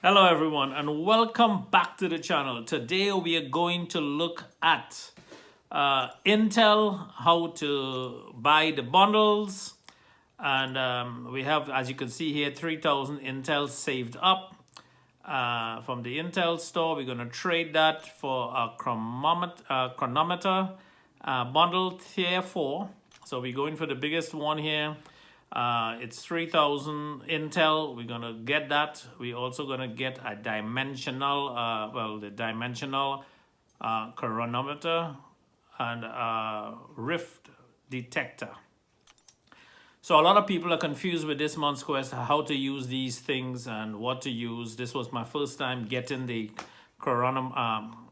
Hello everyone and welcome back to the channel. Today we are going to look at Intel, how to buy the bundles, and we have, as you can see here, 3,000 Intel saved up from the Intel store. We're going to trade that for a chronometer bundle tier 4. So we're going for the biggest one here. It's 3,000 Intel. We're going to get that. We're also going to get a dimensional, the dimensional chronometer and rift detector. So a lot of people are confused with this month's quest, how to use these things and what to use. This was my first time getting the chronometer.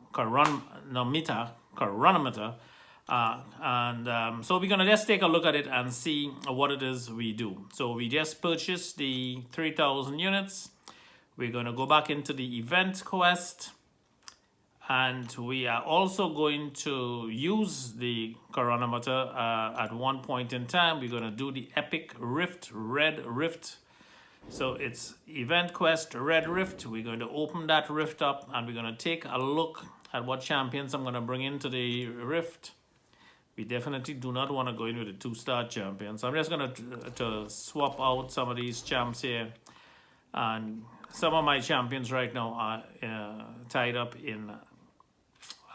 So we're going to just take a look at it and see what it is we do. So we just purchased the 3,000 units. We're going to go back into the event quest. And we are also going to use the chronometer at one point in time. We're going to do the epic rift, red rift. So it's event quest, red rift. We're going to open that rift up and we're going to take a look at what champions I'm going to bring into the rift. We definitely do not want to go in with a 2-star champion. So I'm just going to swap out some of these champs here. And some of my champions right now are tied up in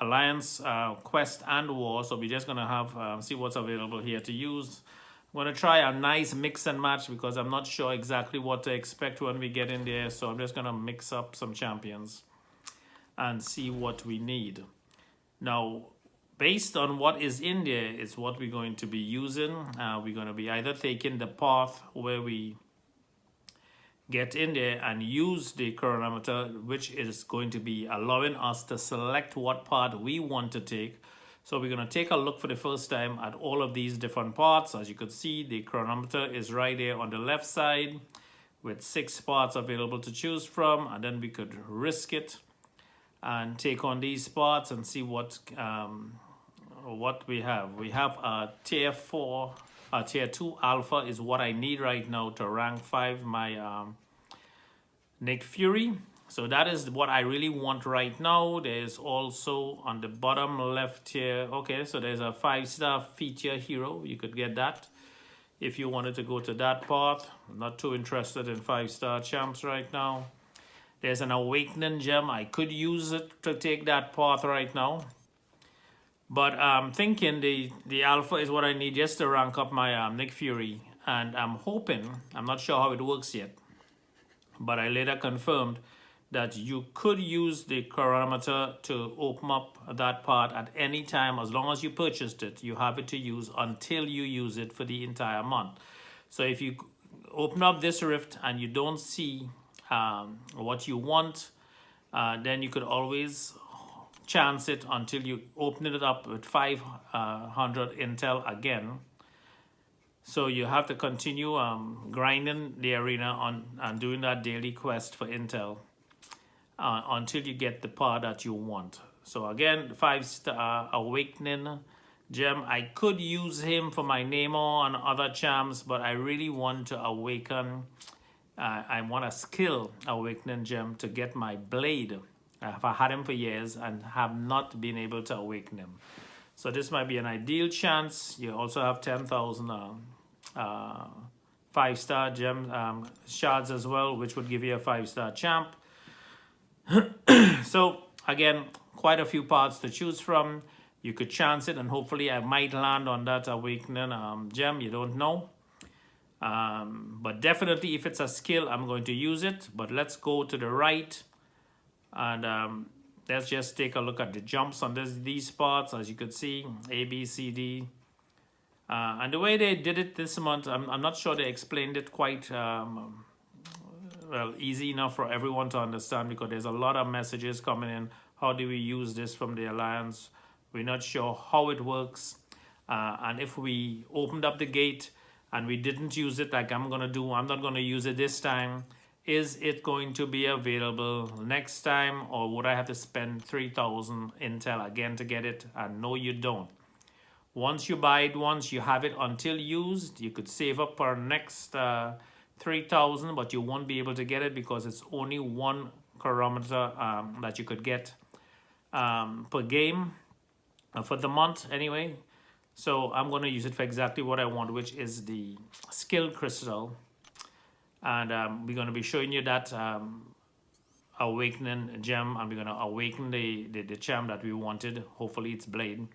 Alliance, Quest, and War. So we're just going to have see what's available here to use. I'm going to try a nice mix and match because I'm not sure exactly what to expect when we get in there. So I'm just going to mix up some champions and see what we need. Now, based on what is in there, is what we're going to be using. We're going to be either taking the path where we get in there and use the chronometer, which is going to be allowing us to select what part we want to take. So we're going to take a look for the first time at all of these different parts. As you can see, the chronometer is right there on the left side with 6 parts available to choose from, and then we could risk it and take on these parts and see what we have. We have a tier 4, a tier 2 alpha is what I need right now to rank 5 my Nick Fury. So that is what I really want right now. There's also on the bottom left here, okay, so there's a 5-star feature hero. You could get that if you wanted to go to that path. I'm not too interested in 5-star champs right now. There's an Awakening gem. I could use it to take that path right now. But I'm thinking the alpha is what I need just to rank up my Nick Fury. And I'm hoping, I'm not sure how it works yet, but I later confirmed that you could use the chronometer to open up that part at any time. As long as you purchased it, you have it to use until you use it for the entire month. So if you open up this rift and you don't see what you want, then you could always chance it until you open it up with 500 Intel again. So you have to continue grinding the arena on and doing that daily quest for Intel until you get the part that you want. So again, 5-star Awakening gem. I could use him for my Nemo and other champs, but I really want to awaken. I want a skill Awakening gem to get my blade. I've had him for years and have not been able to awaken him. So this might be an ideal chance. You also have 10,000 5-star gem shards as well, which would give you a 5-star champ. So again, quite a few parts to choose from. You could chance it and hopefully I might land on that Awakening gem. You don't know. But definitely if it's a skill, I'm going to use it. But let's go to the right and let's just take a look at the jumps on these parts. As you could see, A, B, C, D. And the way they did it this month, I'm not sure they explained it quite well, easy enough for everyone to understand, because there's a lot of messages coming in. How do we use this from the Alliance? We're not sure how it works. And if we opened up the gate and we didn't use it like I'm not going to use it this time, is it going to be available next time, or would I have to spend 3,000 Intel again to get it? And no, you don't. Once you buy it once, you have it until used. You could save up for next 3,000, but you won't be able to get it because it's only one chronometer that you could get per game for the month anyway. So I'm going to use it for exactly what I want, which is the skill crystal. And we're going to be showing you that awakening gem, and we're going to awaken the gem that we wanted. Hopefully it's blade.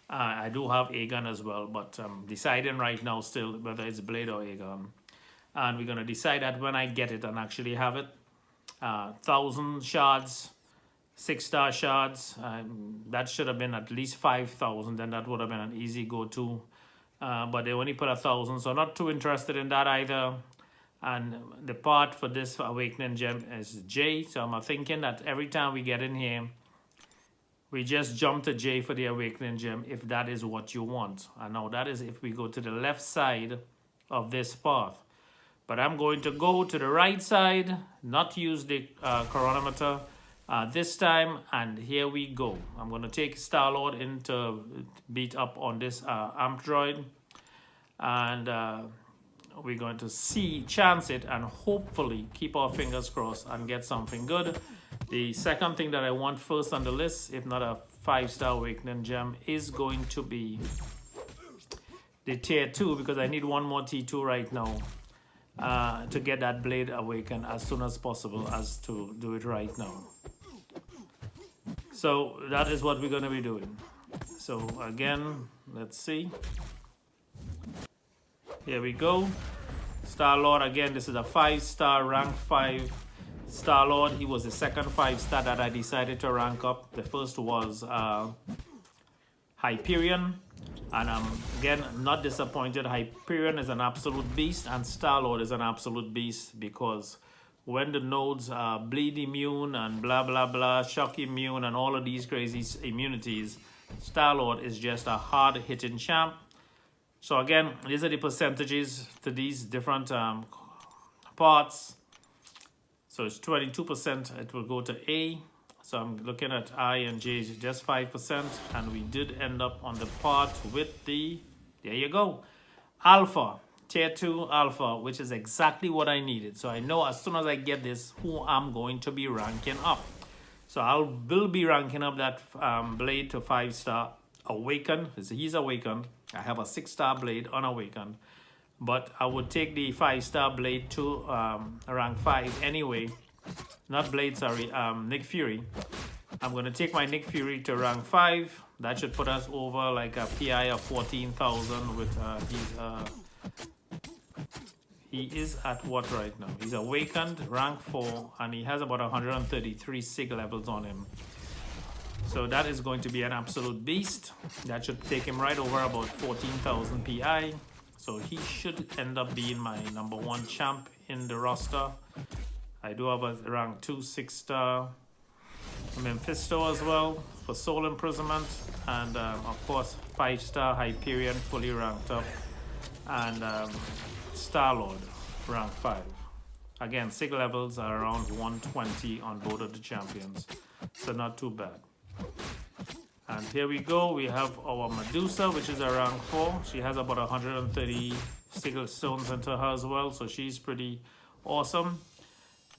I do have Aegon as well, but I'm deciding right now still whether it's blade or Aegon. And we're going to decide that when I get it and actually have it. 1,000 shards, 6-star shards. That should have been at least 5,000, and that would have been an easy go-to. But they only put 1,000, so not too interested in that either. And the part for this awakening gem is J. So I'm thinking that every time we get in here, we just jump to J for the awakening gem if that is what you want. And now that is if we go to the left side of this path. But I'm going to go to the right side, not use the chronometer this time, and here we go. I'm going to take Star-Lord in to beat up on this amp droid, and we're going to chance it, and hopefully keep our fingers crossed and get something good. The second thing that I want first on the list, if not a 5-star awakening gem, is going to be the tier 2, because I need one more T2 right now to get that blade awakened as soon as possible, as to do it right now. So that is what we're going to be doing. So again, let's see. Here we go. Star-Lord, again, this is a 5-star, rank 5 Star-Lord. He was the second 5-star that I decided to rank up. The first was Hyperion. And I'm, again, not disappointed. Hyperion is an absolute beast, and Star-Lord is an absolute beast, because when the nodes are bleed immune and blah, blah, blah, shock immune and all of these crazy immunities, Star-Lord is just a hard-hitting champ. So again, these are the percentages to these different parts. So it's 22%, it will go to A. So I'm looking at I and J, just 5%, and we did end up on the part with the, there you go, Alpha, Tier 2 Alpha, which is exactly what I needed. So I know as soon as I get this, who I'm going to be ranking up. So I will be ranking up that blade to 5-star Awaken. He's awakened. I have a 6-star blade unawakened, but I would take the 5-star blade to rank 5 anyway. Not blade, sorry, Nick Fury. I'm going to take my Nick Fury to rank 5. That should put us over like a PI of 14,000 with he is at what right now? He's awakened, rank 4, and he has about 133 SIG levels on him. So that is going to be an absolute beast. That should take him right over about 14,000 PI. So he should end up being my #1 champ in the roster. I do have a rank 2 6-star Mephisto as well for soul imprisonment, and of course 5-star Hyperion fully ranked up, and Star-Lord rank 5. Again, SIG levels are around 120 on both of the champions, so not too bad. And here we go, we have our Medusa, which is a rank 4. She has about 130 SIG stones into her as well, so she's pretty awesome.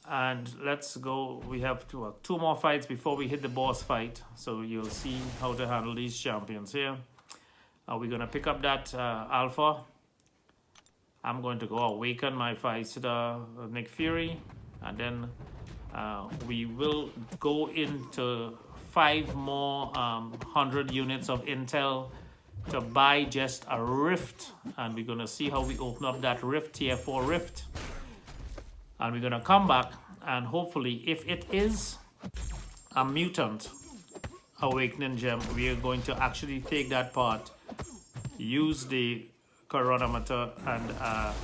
And let's go, we have two more fights before we hit the boss fight, so you'll see how to handle these champions here. We're going to pick up that Alpha. I'm going to go awaken my 5-star Nick Fury, and then we will go into 5 more 100 units of intel to buy just a rift, and we're going to see how we open up that rift, tier 4 rift. And we're going to come back, and hopefully if it is a mutant awakening gem, we are going to actually take that part, use the chronometer, and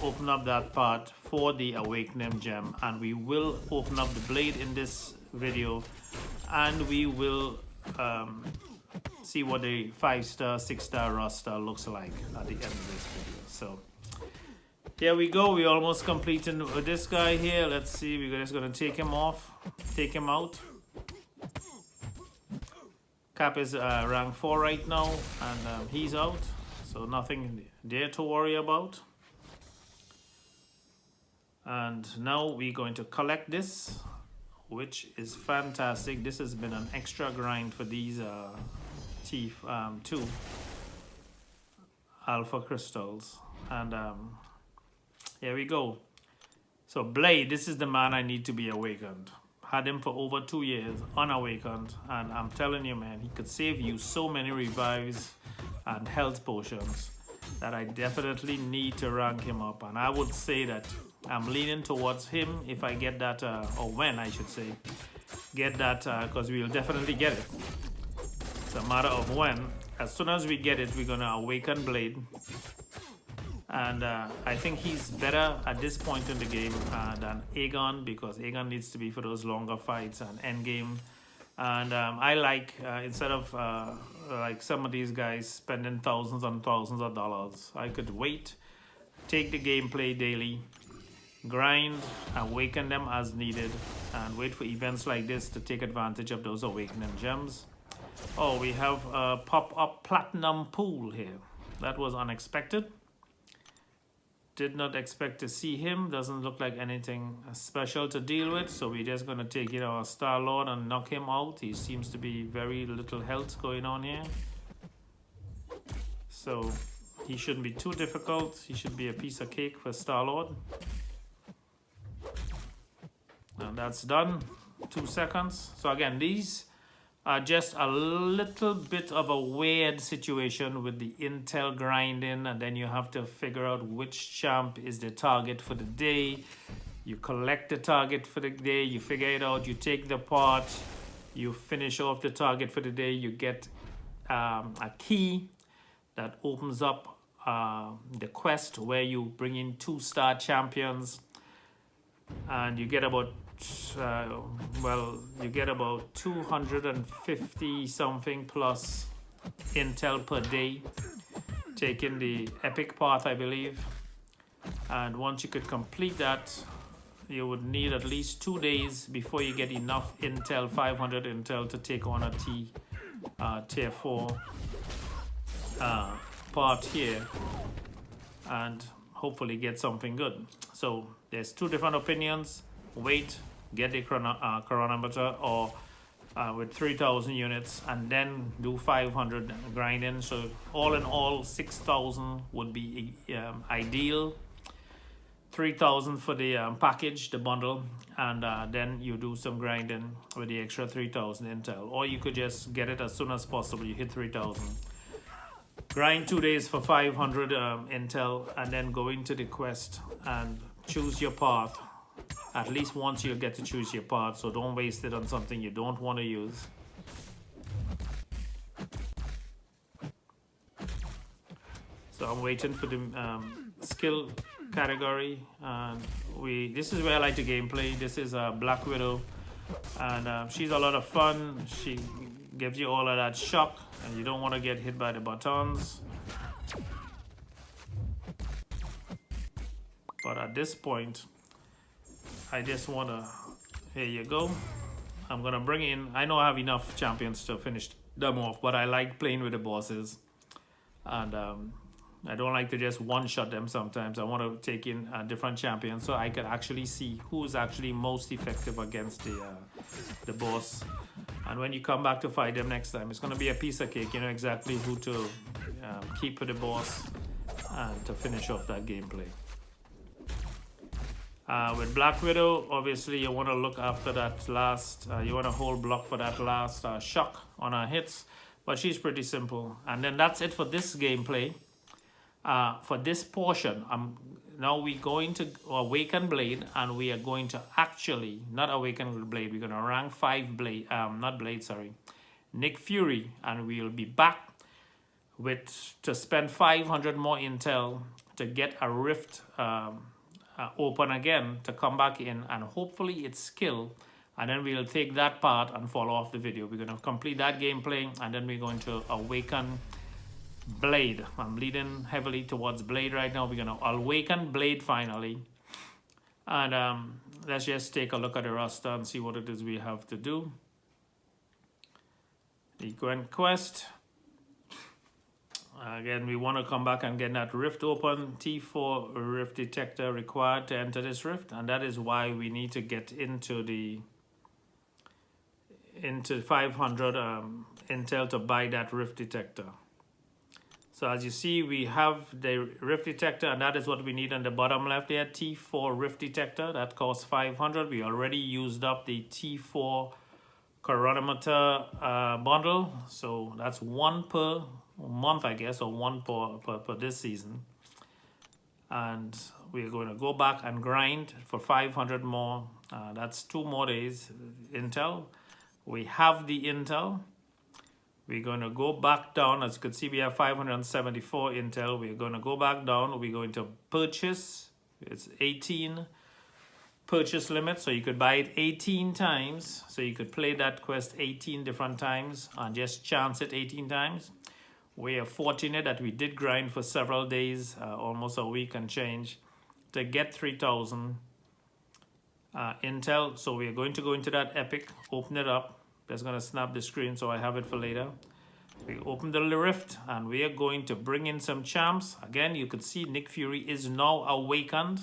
open up that part for the awakening gem. And we will open up the blade in this video, and we will see what the 5-star 6-star roster looks like at the end of this video. So here we go, we're almost completing with this guy here. Let's see, we're just going to take him off, take him out. Cap is rank 4 right now, and he's out, so nothing there to worry about. And now we're going to collect this, which is fantastic. This has been an extra grind for these two alpha crystals. And here we go. So Blade, this is the man I need to be awakened. Had him for over 2 years, unawakened. And I'm telling you, man, he could save you so many revives and health potions that I definitely need to rank him up. And I would say that I'm leaning towards him if I get that, or when I should say, get that, because we'll definitely get it. It's a matter of when. As soon as we get it, we're going to awaken Blade. And I think he's better at this point in the game than Aegon, because Aegon needs to be for those longer fights and endgame. And I like, instead of like some of these guys spending thousands and thousands of dollars, I could wait, take the gameplay daily, grind, awaken them as needed, and wait for events like this to take advantage of those awakening gems. Oh, we have a pop-up platinum pool here. That was unexpected. Did not expect to see him. Doesn't look like anything special to deal with. So we're just going to take, our Star-Lord and knock him out. He seems to be very little health going on here. So he shouldn't be too difficult. He should be a piece of cake for Star-Lord. And that's done. 2 seconds. So again, these are just a little bit of a weird situation with the intel grinding, and then you have to figure out which champ is the target for the day. You collect the target for the day, you figure it out, you take the part, you finish off the target for the day, you get a key that opens up the quest where you bring in 2-star champions, and you get about you get about 250 something plus intel per day, taking the epic path, I believe. And once you could complete that, you would need at least 2 days before you get enough intel, 500 intel, to take on a tier 4 part here and hopefully get something good. So there's 2 different opinions. Wait, get the chronometer, or with 3,000 units, and then do 500 grinding. So all in all, 6,000 would be ideal. 3,000 for the package, the bundle, and then you do some grinding with the extra 3,000 intel. Or you could just get it as soon as possible. You hit 3,000. Grind 2 days for 500 intel, and then go into the quest and choose your path. At least once you get to choose your path, so don't waste it on something you don't want to use. So I'm waiting for the skill category, and this is where I like the gameplay. This is Black Widow, and she's a lot of fun. She gives you all of that shock, and you don't want to get hit by the buttons. But at this point, I just want to, here you go. I'm going to bring in, I know I have enough champions to finish them off, but I like playing with the bosses. And I don't like to just one-shot them sometimes. I want to take in different champions so I can actually see who's actually most effective against the boss. And when you come back to fight them next time, it's going to be a piece of cake. You know exactly who to keep for the boss and to finish off that gameplay. With Black Widow, obviously you want to look after that last, you want to hold block for that last shock on her hits, but she's pretty simple. And then that's it for this gameplay. For this portion, now we're going to awaken Blade, and we are going to actually, not awaken Blade, we're going to rank 5 Blade, Nick Fury, and we'll be back to spend 500 more intel to get a rift open again, to come back in, and hopefully it's skill, and then we'll take that part and follow off the video. We're going to complete that gameplay, and then we're going to awaken Blade. I'm leading heavily towards Blade right now. We're going to awaken Blade finally, and let's just take a look at the roster and see what it is we have to do. The Gwen quest, Again, we want to come back and get that rift open. T4 rift detector required to enter this rift, and that is why we need to get into 500 intel to buy that rift detector. So as you see, we have the rift detector, and that is what we need on the bottom left there. T4 rift detector, that costs 500. We already used up the T4 chronometer bundle, so that's one per month, I guess, or one per this season. And we're going to go back and grind for 500 more. That's 2 more days intel. We have the intel. We're going to go back down. As you can see, we have 574 intel. We're going to go back down. We're going to purchase. It's 18 purchase limit, so you could buy it 18 times. So you could play that quest 18 different times and just chance it 18 times. We are fortunate that we did grind for several days, almost a week and change, to get 3,000 intel. So we are going to go into that epic, open it up. Just going to snap the screen so I have it for later. We open the rift and we are going to bring in some champs. Again, you could see Nick Fury is now awakened.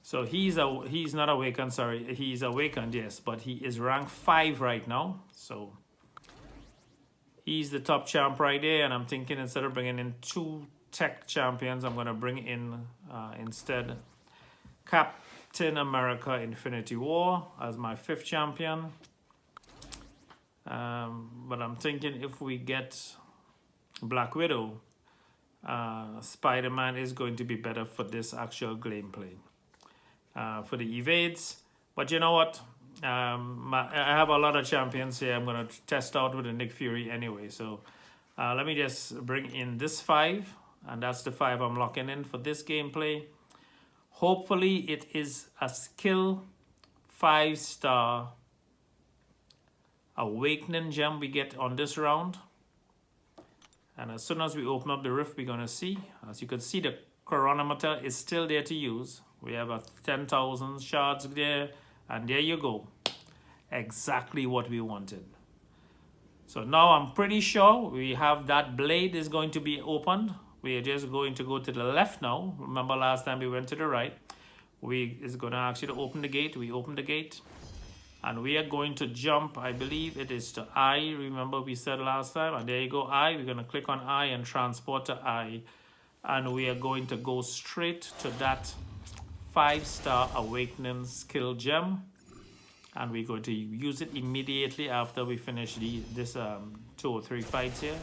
So he's not awakened, sorry. He's awakened, yes, but he is rank 5 right now. So he's the top champ right there, and I'm thinking instead of bringing in 2 tech champions, I'm going to bring in instead Captain America Infinity War as my 5th champion. But I'm thinking if we get Black Widow, Spider-Man is going to be better for this actual gameplay. For the evades, but you know what? I have a lot of champions here. I'm going to test out with the Nick Fury anyway. So let me just bring in this 5, and that's the 5 I'm locking in for this gameplay. Hopefully it is a skill 5-star awakening gem we get on this round. And as soon as we open up the rift, we're going to see. As you can see, the chronometer is still there to use. We have a 10,000 shards there, and there you go. Exactly what we wanted. So now I'm pretty sure we have that blade is going to be opened. We are just going to go to the left now. Remember last time we went to the right. We is going to ask you to open the gate. We open the gate. And we are going to jump, I believe it is to I. Remember we said last time. And there you go, I. We're going to click on I and transport to I. And we are going to go straight to that 5-star awakening skill gem. And we're going to use it immediately after we finish this 2 or 3 fights here.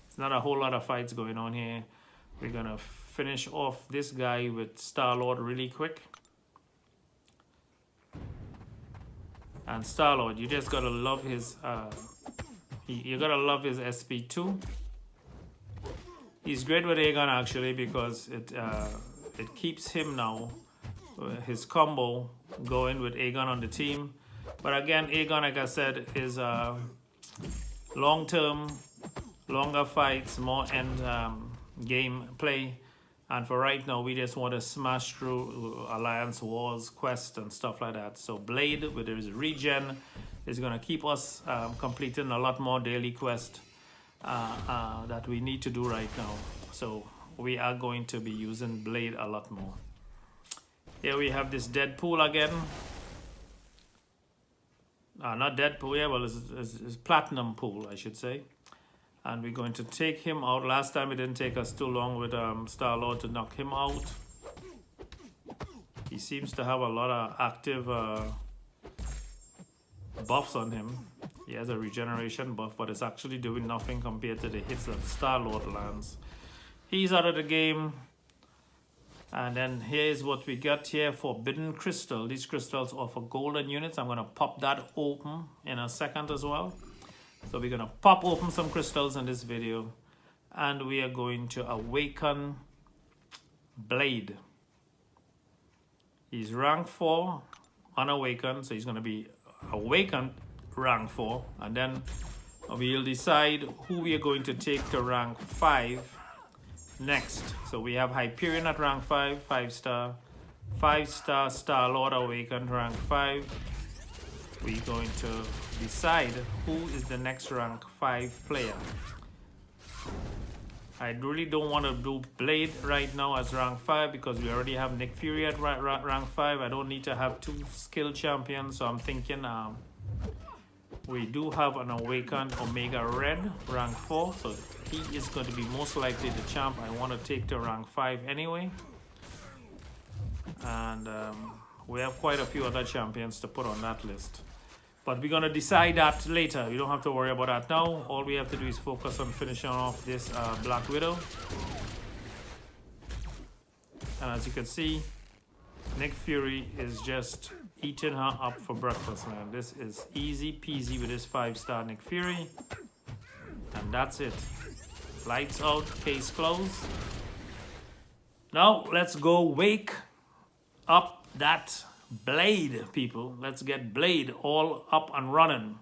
It's not a whole lot of fights going on here. We're going to finish off this guy with Star-Lord really quick. And Star-Lord, you just gotta love his you gotta love his SP2. He's great with Aegon actually, because it keeps him now his combo going with Aegon on the team. But again, Aegon, like I said, is long-term, longer fights, more end game play. And for right now, we just want to smash through Alliance Wars, Quest, and stuff like that. So Blade, with his regen, is going to keep us completing a lot more daily quest that we need to do right now. So we are going to be using Blade a lot more. Here we have this Deadpool again. Not Deadpool, yeah, well, it's Platinum Pool, I should say. And we're going to take him out. Last time it didn't take us too long with Star-Lord to knock him out. He seems to have a lot of active buffs on him. He has a regeneration buff, but it's actually doing nothing compared to the hits that Star-Lord lands. He's out of the game. And then here's what we got here, Forbidden Crystal. These crystals offer golden units. I'm going to pop that open in a second as well. So we're going to pop open some crystals in this video, and we are going to awaken Blade. He's rank 4, unawakened, so he's going to be awakened rank 4, and then we'll decide who we are going to take to rank 5 next. So we have Hyperion at rank 5, 5-star, 5-star Star-Lord awakened rank 5. We're going to decide who is the next rank 5 player. I really don't want to do Blade right now as rank 5 because we already have Nick Fury at rank 5. I don't need to have 2 skill champions, so I'm thinking we do have an Awakened Omega Red rank 4, so he is going to be most likely the champ I want to take to rank 5 anyway. And we have quite a few other champions to put on that list. But we're going to decide that later. We don't have to worry about that now. All we have to do is focus on finishing off this Black Widow. And as you can see, Nick Fury is just eating her up for breakfast, man. This is easy peasy with this 5-star Nick Fury. And that's it. Lights out, case closed. Now, let's go wake up that Blade, people. Let's get Blade all up and running.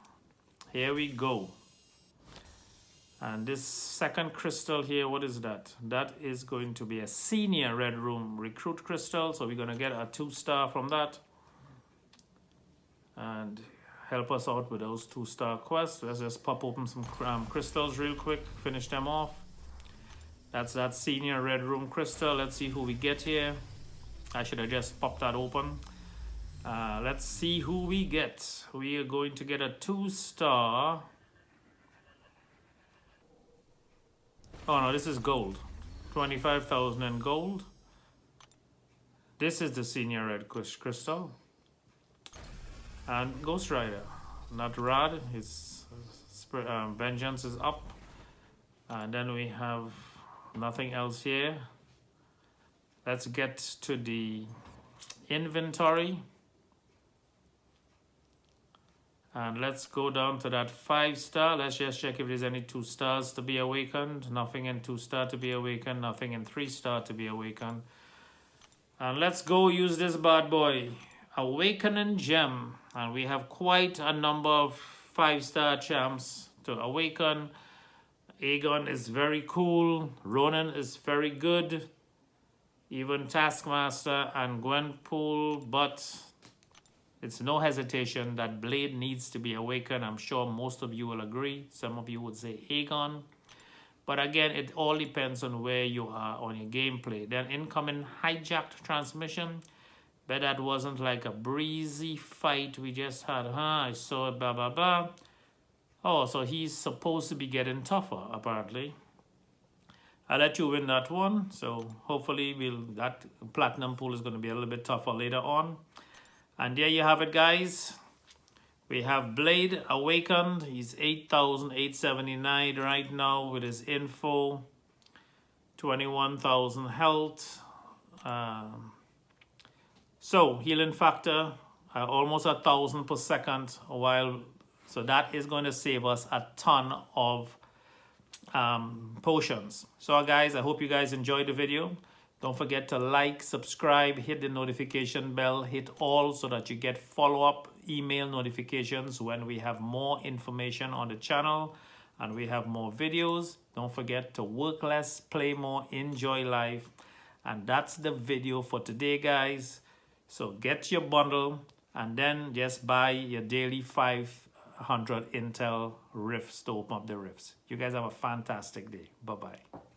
Here we go. And this second crystal here, what is that? That is going to be a senior Red Room recruit crystal. So we're going to get a 2-star from that. And help us out with those 2-star quests. Let's just pop open some crystals real quick. Finish them off. That's that senior Red Room crystal. Let's see who we get here. I should have just popped that open. Let's see who we get. We are going to get a 2-star. Oh no, this is gold. 25,000 in gold. This is the senior red crystal. And Ghost Rider. Not Rod. His vengeance is up. And then we have nothing else here. Let's get to the inventory. And let's go down to that 5-star. Let's just check if there's any 2-stars to be awakened. Nothing in 2-star to be awakened. Nothing in 3-star to be awakened. And let's go use this bad boy. Awakening Gem. And we have quite a number of 5-star champs to awaken. Aegon is very cool. Ronan is very good. Even Taskmaster and Gwenpool, but it's no hesitation that Blade needs to be awakened. I'm sure most of you will agree. Some of you would say Aegon. But again, it all depends on where you are on your gameplay. Then incoming hijacked transmission. Bet that wasn't like a breezy fight we just had. I saw it, blah, blah, blah. Oh, so he's supposed to be getting tougher, apparently. I'll let you win that one. So hopefully that platinum pool is going to be a little bit tougher later on. And there you have it, guys. We have Blade awakened. He's 8,879 right now with his info. 21,000 health. So healing factor almost 1,000 per second. So that is going to save us a ton of potions. So guys, I hope you guys enjoyed the video. Don't forget to like, subscribe, hit the notification bell, hit all so that you get follow-up email notifications when we have more information on the channel and we have more videos. Don't forget to work less, play more, enjoy life. And that's the video for today, guys. So get your bundle and then just buy your daily 500 Intel rifts to open up the rifts. You guys have a fantastic day. Bye-bye.